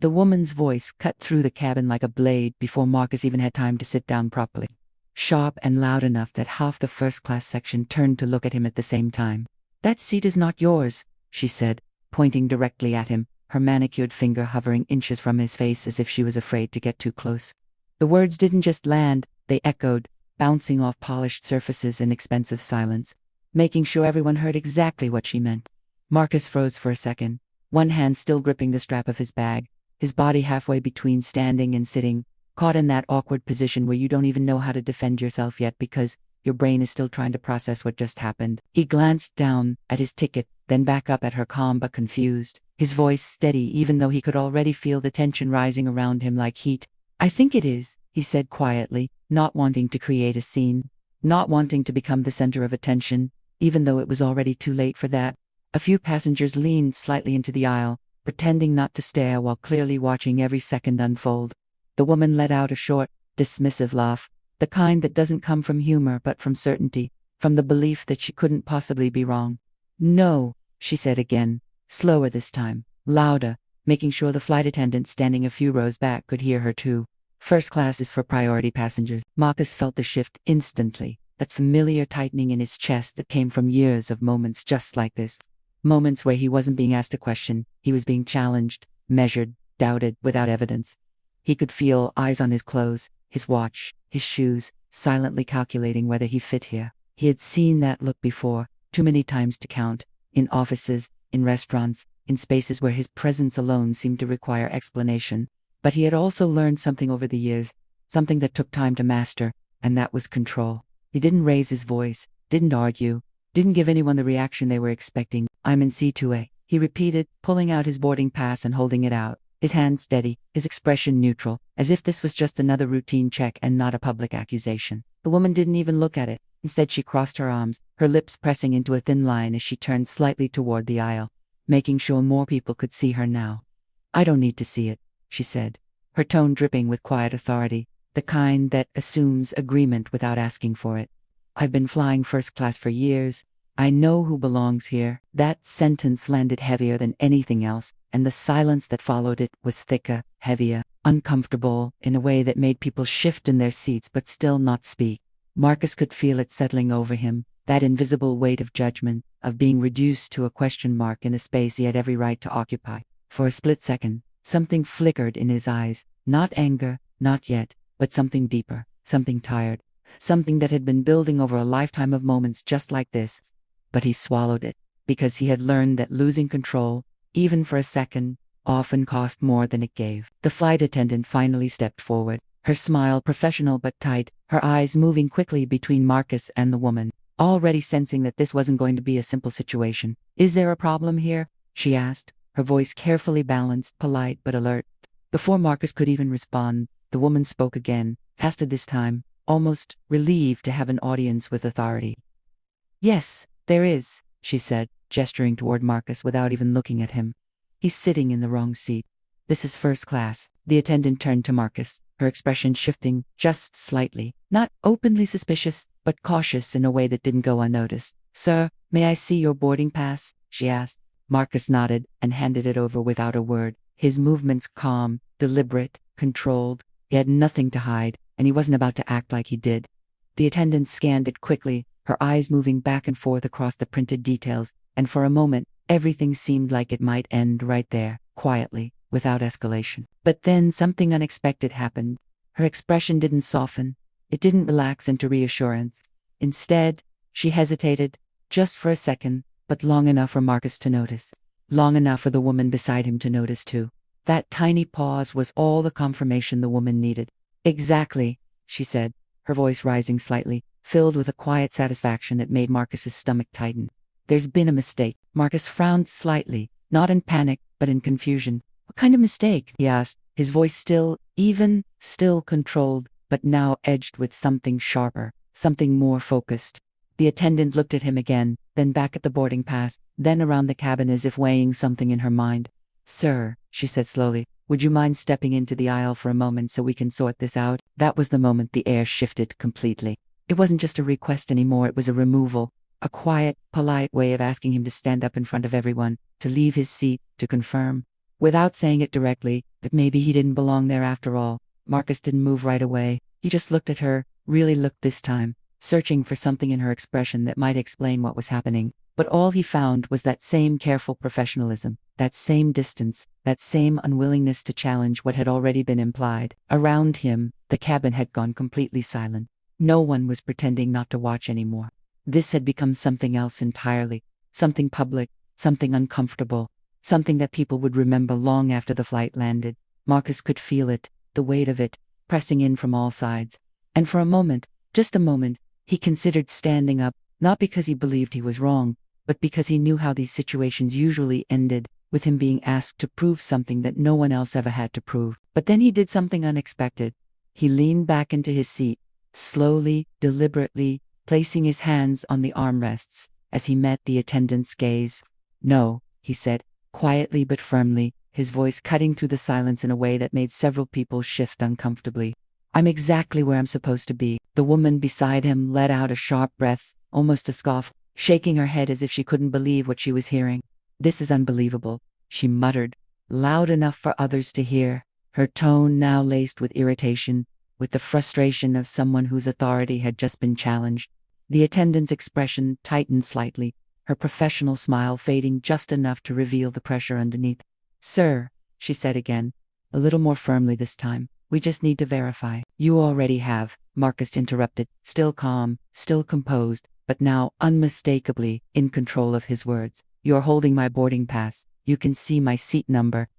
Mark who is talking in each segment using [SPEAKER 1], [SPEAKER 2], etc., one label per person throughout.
[SPEAKER 1] The woman's voice cut through the cabin like a blade before Marcus even had time to sit down properly. Sharp and loud enough that half the first-class section turned to look at him at the same time. "That seat is not yours," she said, pointing directly at him, her manicured finger hovering inches from his face as if she was afraid to get too close. The words didn't just land, they echoed, bouncing off polished surfaces in expensive silence, making sure everyone heard exactly what she meant. Marcus froze for a second, one hand still gripping the strap of his bag, his body halfway between standing and sitting, caught in that awkward position where you don't even know how to defend yourself yet because your brain is still trying to process what just happened. He glanced down at his ticket, then back up at her, calm but confused, his voice steady even though he could already feel the tension rising around him like heat. "I think it is," he said quietly, not wanting to create a scene, not wanting to become the center of attention, even though it was already too late for that. A few passengers leaned slightly into the aisle, pretending not to stare while clearly watching every second unfold. The woman let out a short, dismissive laugh, the kind that doesn't come from humor but from certainty, from the belief that she couldn't possibly be wrong. "No," she said again, slower this time, louder, making sure the flight attendant standing a few rows back could hear her too. "First class is for priority passengers." Marcus felt the shift instantly, that familiar tightening in his chest that came from years of moments just like this. Moments where he wasn't being asked a question, he was being challenged, measured, doubted, without evidence. He could feel eyes on his clothes, his watch, his shoes, silently calculating whether he fit here. He had seen that look before, too many times to count, in offices, in restaurants, in spaces where his presence alone seemed to require explanation. But he had also learned something over the years, something that took time to master, and that was control. He didn't raise his voice, didn't argue, didn't give anyone the reaction they were expecting. "I'm in C2A, he repeated, pulling out his boarding pass and holding it out, his hand steady, his expression neutral, as if this was just another routine check and not a public accusation. The woman didn't even look at it. Instead, she crossed her arms, her lips pressing into a thin line as she turned slightly toward the aisle, making sure more people could see her now. "I don't need to see it," she said, her tone dripping with quiet authority, the kind that assumes agreement without asking for it. "I've been flying first class for years. I know who belongs here." That sentence landed heavier than anything else, and the silence that followed it was thicker, heavier, uncomfortable, in a way that made people shift in their seats but still not speak. Marcus could feel it settling over him, that invisible weight of judgment, of being reduced to a question mark in a space he had every right to occupy. For a split second, something flickered in his eyes, not anger, not yet, but something deeper, something tired, something that had been building over a lifetime of moments just like this. But he swallowed it, because he had learned that losing control, even for a second, often cost more than it gave. The flight attendant finally stepped forward, her smile professional but tight, her eyes moving quickly between Marcus and the woman, already sensing that this wasn't going to be a simple situation. "Is there a problem here?" she asked, her voice carefully balanced, polite but alert. Before Marcus could even respond, the woman spoke again, faster this time, almost relieved to have an audience with authority. "Yes, there is," she said, gesturing toward Marcus without even looking at him. "He's sitting in the wrong seat. This is first class." The attendant turned to Marcus, her expression shifting just slightly, not openly suspicious, but cautious in a way that didn't go unnoticed. "Sir, may I see your boarding pass?" she asked. Marcus nodded and handed it over without a word, his movements calm, deliberate, controlled. He had nothing to hide, and he wasn't about to act like he did. The attendant scanned it quickly, her eyes moving back and forth across the printed details, and for a moment, everything seemed like it might end right there, quietly, without escalation. But then something unexpected happened. Her expression didn't soften. It didn't relax into reassurance. Instead, she hesitated, just for a second, but long enough for Marcus to notice. Long enough for the woman beside him to notice too. That tiny pause was all the confirmation the woman needed. "Exactly," she said, her voice rising slightly, filled with a quiet satisfaction that made Marcus's stomach tighten. "There's been a mistake." Marcus frowned slightly, not in panic, but in confusion. "What kind of mistake?" he asked, his voice still even, still controlled, but now edged with something sharper, something more focused. The attendant looked at him again, then back at the boarding pass, then around the cabin as if weighing something in her mind. "Sir," she said slowly, "would you mind stepping into the aisle for a moment so we can sort this out?" That was the moment the air shifted completely. It wasn't just a request anymore, it was a removal, a quiet, polite way of asking him to stand up in front of everyone, to leave his seat, to confirm. Without saying it directly, that maybe he didn't belong there after all. Marcus didn't move right away. He just looked at her, really looked this time, searching for something in her expression that might explain what was happening. But all he found was that same careful professionalism, that same distance, that same unwillingness to challenge what had already been implied. Around him, the cabin had gone completely silent. No one was pretending not to watch anymore. This had become something else entirely, something public, something uncomfortable, something that people would remember long after the flight landed. Marcus could feel it, the weight of it, pressing in from all sides. And for a moment, just a moment, he considered standing up, not because he believed he was wrong, but because he knew how these situations usually ended, with him being asked to prove something that no one else ever had to prove. But then he did something unexpected. He leaned back into his seat, slowly, deliberately, placing his hands on the armrests, as he met the attendant's gaze. "No," he said, quietly but firmly, his voice cutting through the silence in a way that made several people shift uncomfortably. "I'm exactly where I'm supposed to be." The woman beside him let out a sharp breath, almost a scoff, shaking her head as if she couldn't believe what she was hearing. "This is unbelievable," she muttered, loud enough for others to hear, her tone now laced with irritation, with the frustration of someone whose authority had just been challenged. The attendant's expression tightened slightly, her professional smile fading just enough to reveal the pressure underneath. "Sir," she said again, a little more firmly this time, "we just need to verify." "You already have," Marcus interrupted, still calm, still composed, but now unmistakably in control of his words. "You're holding my boarding pass. You can see my seat number.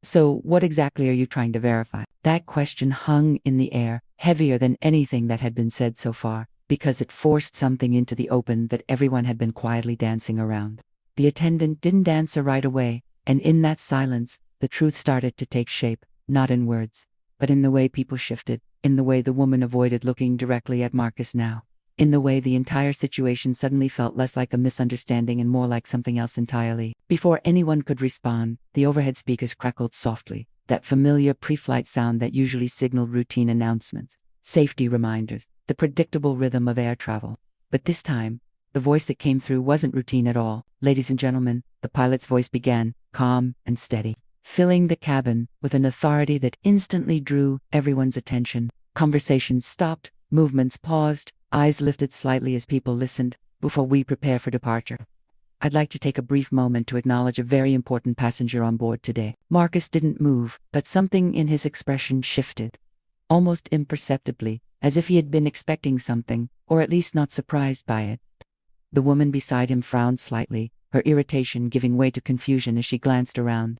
[SPEAKER 1] So what exactly are you trying to verify?" That question hung in the air, heavier than anything that had been said so far, because it forced something into the open that everyone had been quietly dancing around. The attendant didn't answer right away, and in that silence, the truth started to take shape, not in words, but in the way people shifted, in the way the woman avoided looking directly at Marcus now, in the way the entire situation suddenly felt less like a misunderstanding and more like something else entirely. Before anyone could respond, the overhead speakers crackled softly, that familiar pre-flight sound that usually signaled routine announcements, safety reminders, the predictable rhythm of air travel. But this time, the voice that came through wasn't routine at all. "Ladies and gentlemen," the pilot's voice began, calm and steady, filling the cabin with an authority that instantly drew everyone's attention. Conversations stopped, movements paused, eyes lifted slightly as people listened. "Before we prepare for departure, I'd like to take a brief moment to acknowledge a very important passenger on board today." Marcus didn't move, but something in his expression shifted, almost imperceptibly, as if he had been expecting something, or at least not surprised by it. The woman beside him frowned slightly, her irritation giving way to confusion as she glanced around,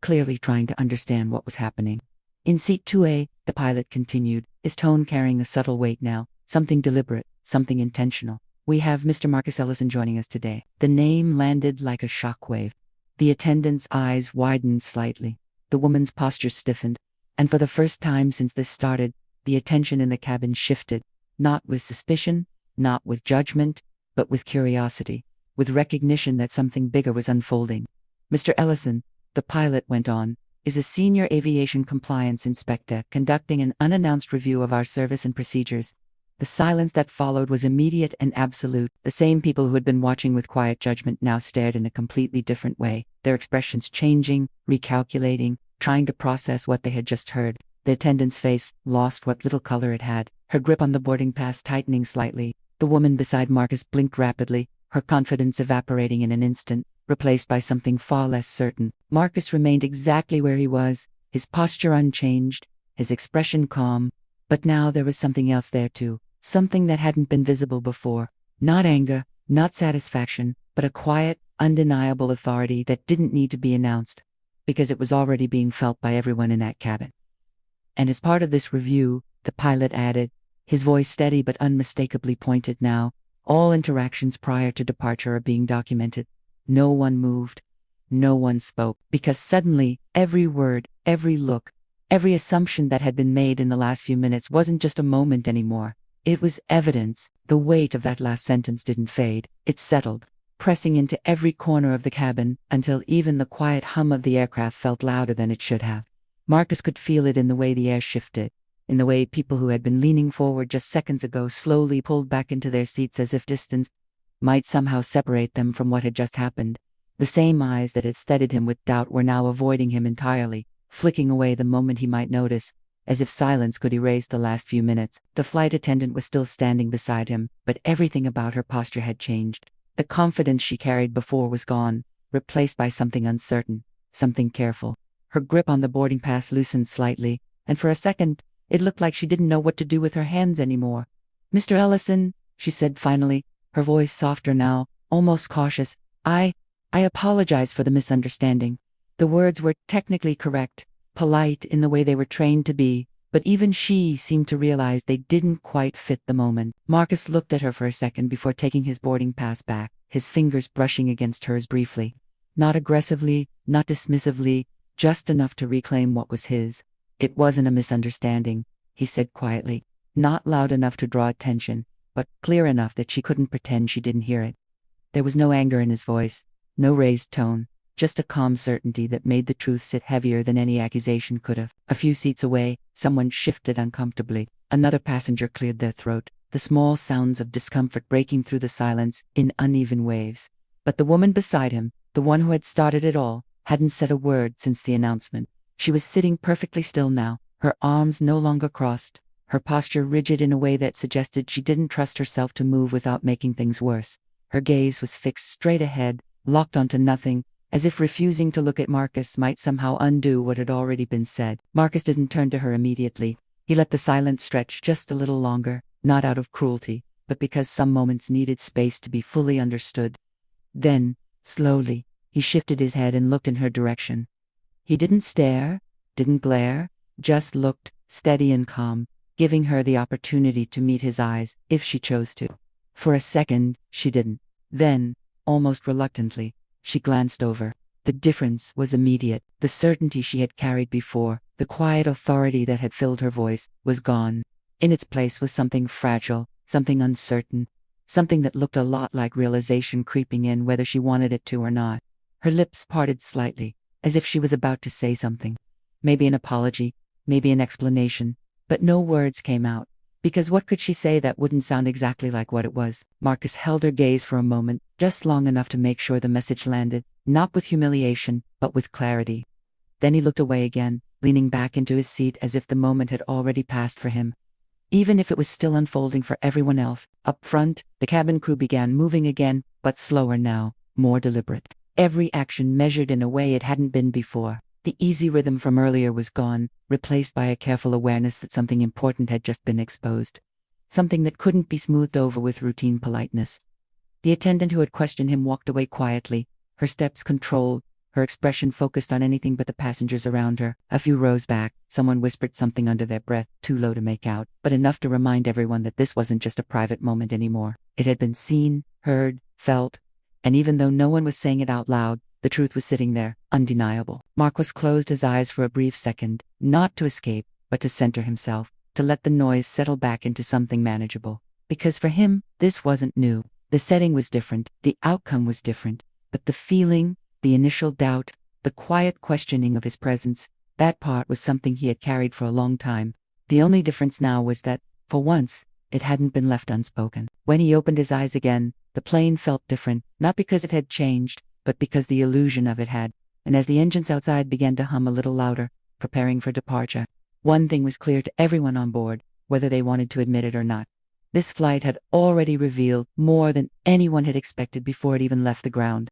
[SPEAKER 1] clearly trying to understand what was happening. "In seat 2A, the pilot continued, his tone carrying a subtle weight now, something deliberate, something intentional. "We have Mr. Marcus Ellison joining us today." The name landed like a shockwave. The attendant's eyes widened slightly. The woman's posture stiffened. And for the first time since this started, the attention in the cabin shifted, not with suspicion, not with judgment, but with curiosity, with recognition that something bigger was unfolding. "Mr. Ellison," the pilot went on, "is a senior aviation compliance inspector conducting an unannounced review of our service and procedures." The silence that followed was immediate and absolute. The same people who had been watching with quiet judgment now stared in a completely different way, their expressions changing, recalculating, trying to process what they had just heard. The attendant's face lost what little color it had, her grip on the boarding pass tightening slightly. The woman beside Marcus blinked rapidly, her confidence evaporating in an instant, replaced by something far less certain. Marcus remained exactly where he was, his posture unchanged, his expression calm, but now there was something else there too. Something that hadn't been visible before. Not anger, not satisfaction, but a quiet, undeniable authority that didn't need to be announced, because it was already being felt by everyone in that cabin. "And as part of this review," the pilot added, his voice steady but unmistakably pointed now, "all interactions prior to departure are being documented." No one moved. No one spoke, because suddenly, every word, every look, every assumption that had been made in the last few minutes wasn't just a moment anymore. It was evidence. The weight of that last sentence didn't fade. It settled, pressing into every corner of the cabin until even the quiet hum of the aircraft felt louder than it should have. Marcus could feel it in the way the air shifted, in the way people who had been leaning forward just seconds ago slowly pulled back into their seats as if distance might somehow separate them from what had just happened. The same eyes that had studied him with doubt were now avoiding him entirely, flicking away the moment he might notice, as if silence could erase the last few minutes. The flight attendant was still standing beside him, but everything about her posture had changed. The confidence she carried before was gone, replaced by something uncertain, something careful. Her grip on the boarding pass loosened slightly, and for a second, it looked like she didn't know what to do with her hands anymore. "Mr. Ellison," she said finally, her voice softer now, almost cautious, I apologize for the misunderstanding." The words were technically correct, polite in the way they were trained to be, but even she seemed to realize they didn't quite fit the moment. Marcus looked at her for a second before taking his boarding pass back, his fingers brushing against hers briefly. Not aggressively, not dismissively, just enough to reclaim what was his. "It wasn't a misunderstanding," he said quietly, not loud enough to draw attention, but clear enough that she couldn't pretend she didn't hear it. There was no anger in his voice, no raised tone, just a calm certainty that made the truth sit heavier than any accusation could have. A few seats away, someone shifted uncomfortably. Another passenger cleared their throat, the small sounds of discomfort breaking through the silence in uneven waves. But the woman beside him, the one who had started it all, hadn't said a word since the announcement. She was sitting perfectly still now, her arms no longer crossed, her posture rigid in a way that suggested she didn't trust herself to move without making things worse. Her gaze was fixed straight ahead, locked onto nothing, as if refusing to look at Marcus might somehow undo what had already been said. Marcus didn't turn to her immediately. He let the silence stretch just a little longer, not out of cruelty, but because some moments needed space to be fully understood. Then, slowly, he shifted his head and looked in her direction. He didn't stare, didn't glare, just looked, steady and calm, giving her the opportunity to meet his eyes, if she chose to. For a second, she didn't. Then, almost reluctantly, she glanced over. The difference was immediate. The certainty she had carried before, the quiet authority that had filled her voice, was gone. In its place was something fragile, something uncertain, something that looked a lot like realization creeping in whether she wanted it to or not. Her lips parted slightly, as if she was about to say something. Maybe an apology, maybe an explanation, but no words came out. Because what could she say that wouldn't sound exactly like what it was? Marcus held her gaze for a moment, just long enough to make sure the message landed, not with humiliation, but with clarity. Then he looked away again, leaning back into his seat as if the moment had already passed for him. Even if it was still unfolding for everyone else, up front, the cabin crew began moving again, but slower now, more deliberate. Every action measured in a way it hadn't been before. The easy rhythm from earlier was gone, replaced by a careful awareness that something important had just been exposed. Something that couldn't be smoothed over with routine politeness. The attendant who had questioned him walked away quietly, her steps controlled, her expression focused on anything but the passengers around her. A few rows back, someone whispered something under their breath, too low to make out, but enough to remind everyone that this wasn't just a private moment anymore. It had been seen, heard, felt, and even though no one was saying it out loud, the truth was sitting there, undeniable. Marcus closed his eyes for a brief second, not to escape, but to center himself, to let the noise settle back into something manageable. Because for him, this wasn't new. The setting was different, the outcome was different, but the feeling, the initial doubt, the quiet questioning of his presence, that part was something he had carried for a long time. The only difference now was that, for once, it hadn't been left unspoken. When he opened his eyes again, the plane felt different, not because it had changed, but because the illusion of it had. And as the engines outside began to hum a little louder, preparing for departure, one thing was clear to everyone on board, whether they wanted to admit it or not. This flight had already revealed more than anyone had expected before it even left the ground.